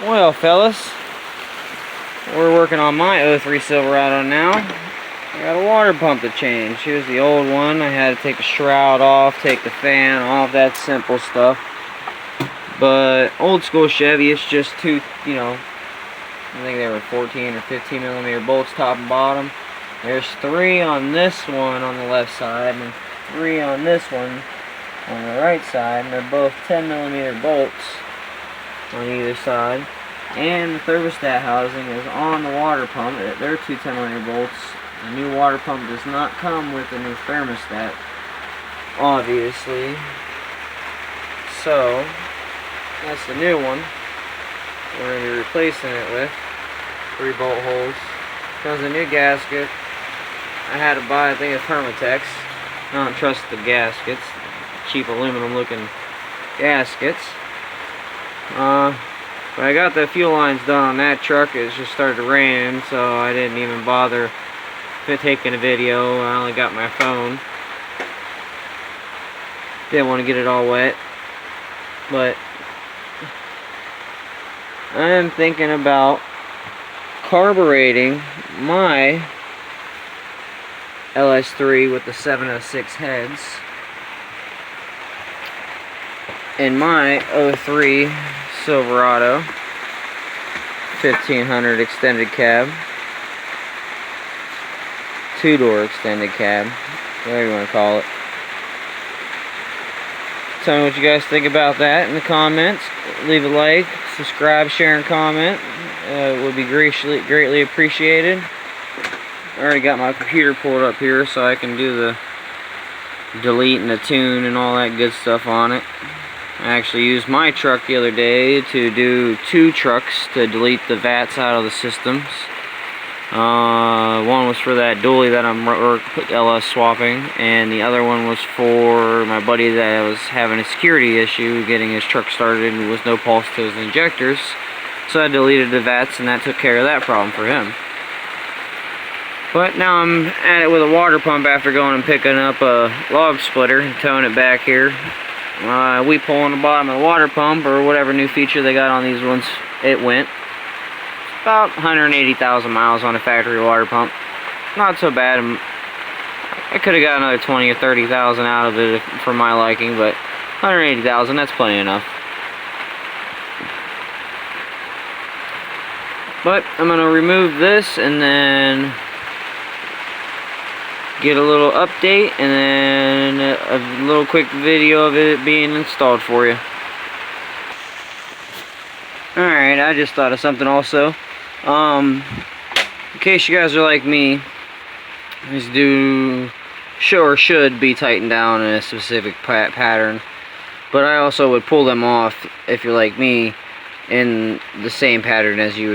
Well, fellas, we're working on my 03 Silverado now. I got a water pump to change. Here's the old one. I had to take the shroud off, take the fan off, that simple stuff. But old school Chevy, it's just two, I think they were 14 or 15 millimeter bolts top and bottom. There's 3 on this one on the left side and 3 on this one on the right side, and they're both 10 millimeter bolts on either side. And the thermostat housing is on the water pump. They're 2 10 millimeter bolts. The new water pump does not come with a new thermostat, obviously. So that's the new one we're going to be replacing it with. 3 bolt holes. Comes a new gasket. I had to buy, I think it's Hermetex. I don't trust the gaskets. Cheap aluminum looking gaskets. But I got the fuel lines done on that truck. It just started raining, so I didn't even bother taking a video. I only got my phone. Didn't want to get it all wet. But I am thinking about carbureting my LS3 with the 706 heads in my 03 Silverado 1500 extended cab, 2-door extended cab, whatever you want to call it. Tell me what you guys think about that in the comments. Leave a like, subscribe, share, and comment. It would be greatly appreciated. I already got my computer pulled up here so I can do the delete and the tune and all that good stuff on it. I actually used my truck the other day to do 2 trucks to delete the VATs out of the systems. One was for that dually that I'm LS swapping, and the other one was for my buddy that was having a security issue getting his truck started and was no pulse to his injectors. So I deleted the VATs, and that took care of that problem for him. But now I'm at it with a water pump after going and picking up a log splitter and towing it back here. We pull on the bottom of the water pump, or whatever new feature they got on these ones, it went. About 180,000 miles on a factory water pump. Not so bad. I could have got another 20 or 30,000 out of it for my liking, but 180,000, that's plenty enough. But I'm going to remove this and then get a little update and then a little quick video of it being installed for you. Alright, I just thought of something also. In case you guys are like me, these should be tightened down in a specific pattern, but I also would pull them off, if you're like me, in the same pattern as you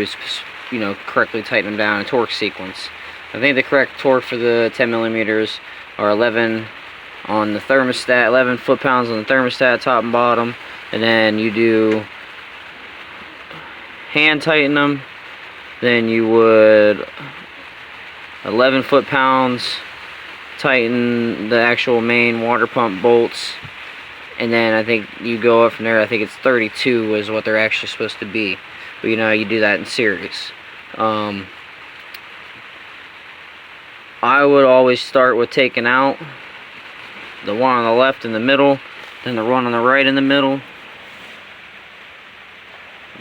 would, correctly tighten them down in torque sequence. I think the correct torque for the 10 millimeters are 11 on the thermostat, 11 foot-pounds on the thermostat, top and bottom, and then you do hand tighten them, then you would 11 foot-pounds tighten the actual main water pump bolts, and then I think you go up from there. I think it's 32 is what they're actually supposed to be, but you do that in series. I would always start with taking out the one on the left in the middle, then the one on the right in the middle.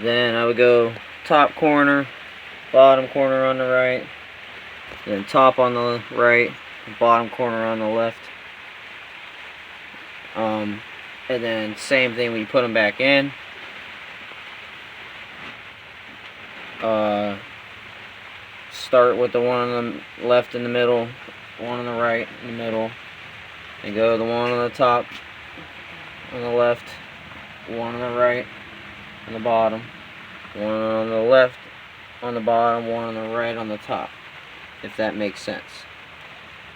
Then I would go top corner, bottom corner on the right, then top on the right, bottom corner on the left. And then same thing when you put them back in. Start with the one on the left in the middle, one on the right in the middle, and go the one on the top on the left, one on the right on the bottom, one on the left on the bottom, one on the right on the top, if that makes sense.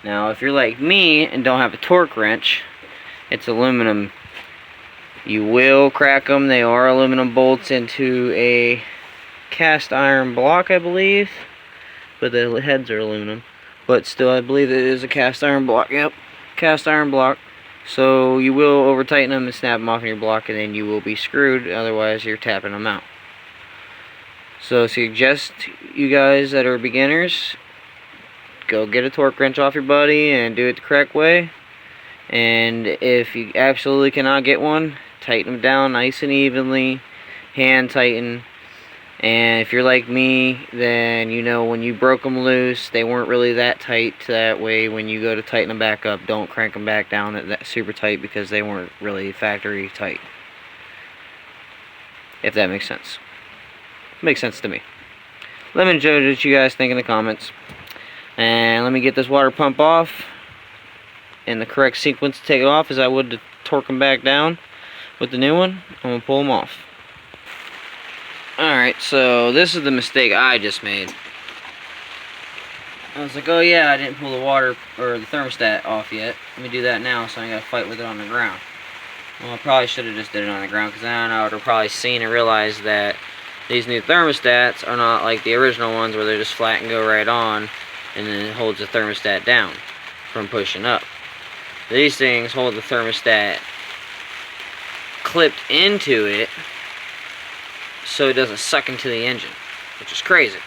Now if you're like me and don't have a torque wrench, it's aluminum. You will crack them. They are aluminum bolts into a cast iron block, I believe, but the heads are aluminum. But still, I believe it is a cast iron block. Yep, cast iron block. So you will over tighten them and snap them off in your block, and then you will be screwed. Otherwise, you're tapping them out. So suggest you guys that are beginners, go get a torque wrench off your buddy and do it the correct way. And if you absolutely cannot get one, tighten them down nice and evenly, hand tighten. And if you're like me, then you know when you broke them loose, they weren't really that tight. That way, when you go to tighten them back up, don't crank them back down at that super tight, because they weren't really factory tight. If that makes sense. Makes sense to me. Let me know what you guys think in the comments. And let me get this water pump off in the correct sequence to take it off, as I would to torque them back down with the new one. I'm going to pull them off. Alright, so this is the mistake I just made. I was like, oh yeah, I didn't pull the water or the thermostat off yet. Let me do that now, so I gotta fight with it on the ground. Well, I probably should have just did it on the ground, because then I would have probably seen and realized that these new thermostats are not like the original ones where they're just flat and go right on, and then it holds the thermostat down from pushing up. These things hold the thermostat clipped into it, so it doesn't suck into the engine, which is crazy.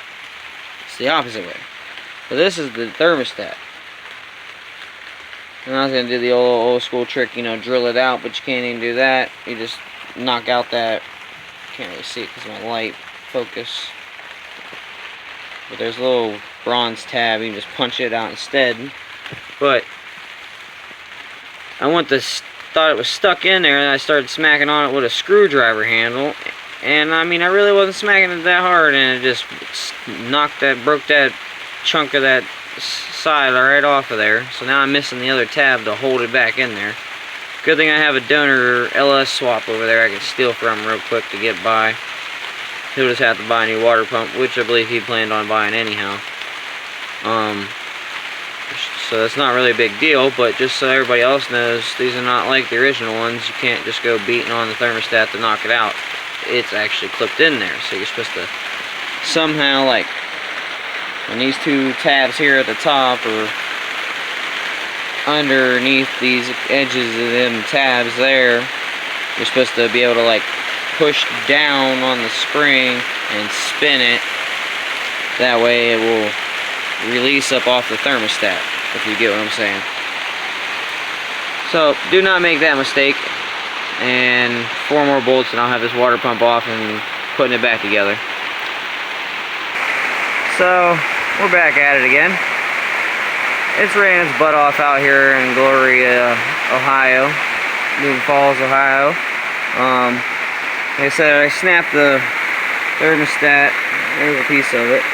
It's the opposite way. So this is the thermostat. I'm not going to do the old school trick, you know, drill it out, but you can't even do that. You just knock out that, can't really see it because of my light focus. But there's a little bronze tab, you can just punch it out instead. But I thought it was stuck in there, and I started smacking on it with a screwdriver handle. And I mean, I really wasn't smacking it that hard, and it just broke that chunk of that side right off of there. So now I'm missing the other tab to hold it back in there. Good thing I have a donor LS swap over there I can steal from real quick to get by. He'll just have to buy a new water pump, which I believe he planned on buying anyhow. So that's not really a big deal, but just so everybody else knows, these are not like the original ones. You can't just go beating on the thermostat to knock it out. It's actually clipped in there, so you're supposed to somehow, like, on these two tabs here at the top, or underneath these edges of them tabs there, you're supposed to be able to, like, push down on the spring and spin it. That way it will release up off the thermostat, if you get what I'm saying. So do not make that mistake. And 4 more bolts and I'll have this water pump off and putting it back together. So we're back at it again. It's raining its butt off out here in Gloria, Ohio, Newton Falls, Ohio. Like I said, I snapped the thermostat. There's a piece of it.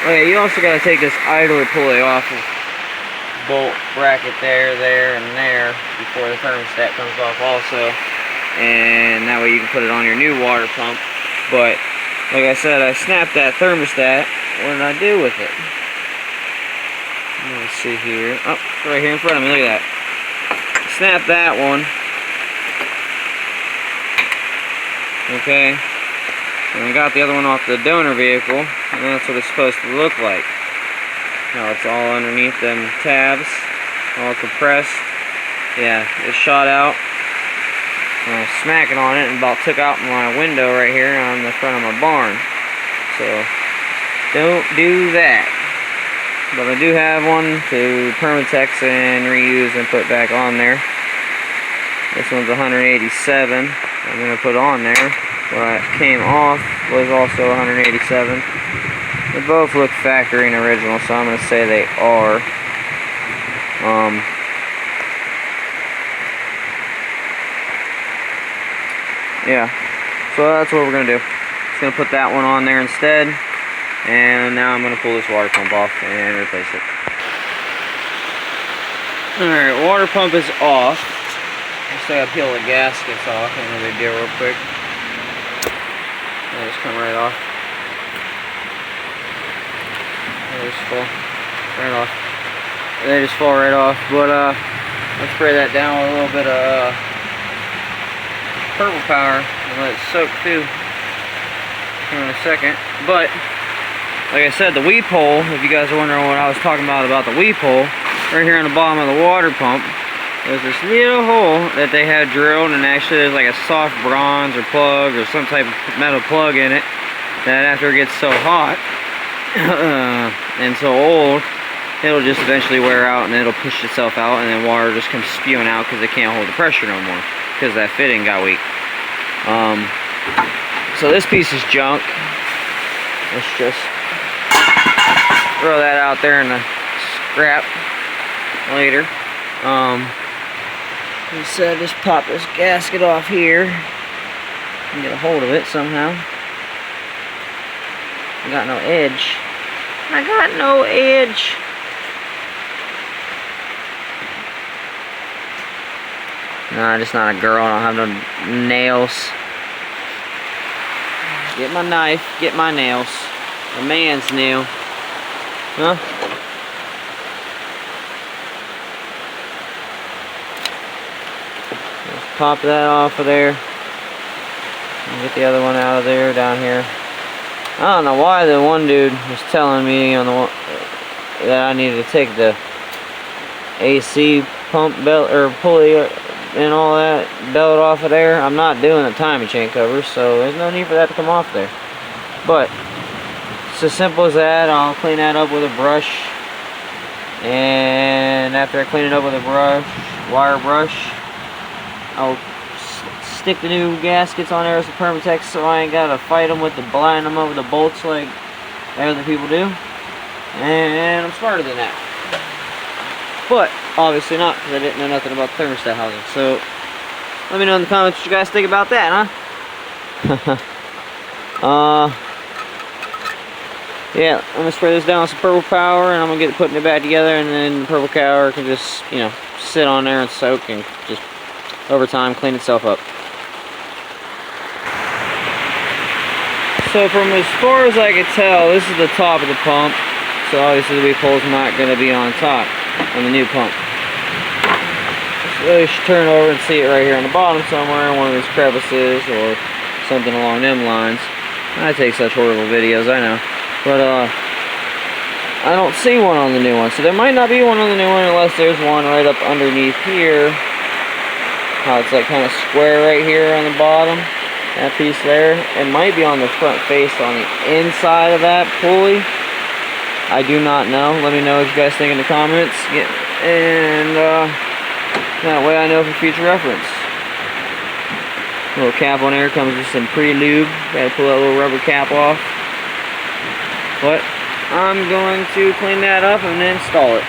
Okay, you also got to take this idler pulley off of bolt bracket there, and there before the thermostat comes off also. And that way you can put it on your new water pump. But like I said, I snapped that thermostat. What did I do with it? Let's see here. Oh, right here in front of me. Look at that. Snap that one. Okay. And I got the other one off the donor vehicle, and that's what it's supposed to look like. Now it's all underneath them tabs, all compressed. Yeah, it shot out. And I was smacking on it and about took out my window right here on the front of my barn. So don't do that. But I do have one to Permatex and reuse and put back on there. This one's 187. I'm going to put on there. What came off was also 187. They both look factory and original, so I'm going to say they are. Yeah, so that's what we're going to do. Just going to put that one on there instead. And now I'm going to pull this water pump off and replace it. Alright, water pump is off. Just gotta peel the gaskets off. Ain't no big deal real quick. They just come right off. They just fall right off. They just fall right off. But let's spray that down with a little bit of purple power and let it soak too here in a second. But like I said, the weep hole, if you guys are wondering what I was talking about the weep hole, right here on the bottom of the water pump, there's this little hole that they had drilled, and actually there's like a soft bronze or plug or some type of metal plug in it. that after it gets so hot and so old, it'll just eventually wear out and it'll push itself out, and then water just comes spewing out because it can't hold the pressure no more because that fitting got weak. So this piece is junk. Let's just throw that out there in the scrap later. Like I said, just pop this gasket off here and get a hold of it somehow. I got no edge. I got no edge. No, I'm just not a girl. I don't have no nails. Get my knife. Get my nails. A man's nail. Huh? Let's pop that off of there. And get the other one out of there, down here. I don't know why the one dude was telling me on the one that I needed to take the AC pump belt or pulley and all that belt off of there. I'm not doing the timing chain covers, so there's no need for that to come off there. But it's as simple as that. I'll clean that up with a brush, and after I clean it up with a brush, wire brush, I'll stick the new gaskets on there as a Permatex, so I ain't gotta fight them with the blind them over the bolts like other people do. And I'm smarter than that, but obviously not, because I didn't know nothing about thermostat housing. So let me know in the comments what you guys think about that, huh? Yeah, I'm gonna spray this down with some purple power, and I'm gonna get it putting it back together, and then the purple power can just, you know, sit on there and soak, and just over time clean itself up. So from as far as I can tell, this is the top of the pump. So obviously the weak hole's not going to be on top on the new pump. So you should turn over and see it right here on the bottom somewhere in one of these crevices or something along them lines. I take such horrible videos, I know. But I don't see one on the new one. So there might not be one on the new one unless there's one right up underneath here. How it's like kind of square right here on the bottom. That piece there. It might be on the front face on the inside of that pulley. I do not know. Let me know what you guys think in the comments. And that way I know for future reference. Little cap on there comes with some pre-lube. Gotta pull that little rubber cap off. But I'm going to clean that up and then install it.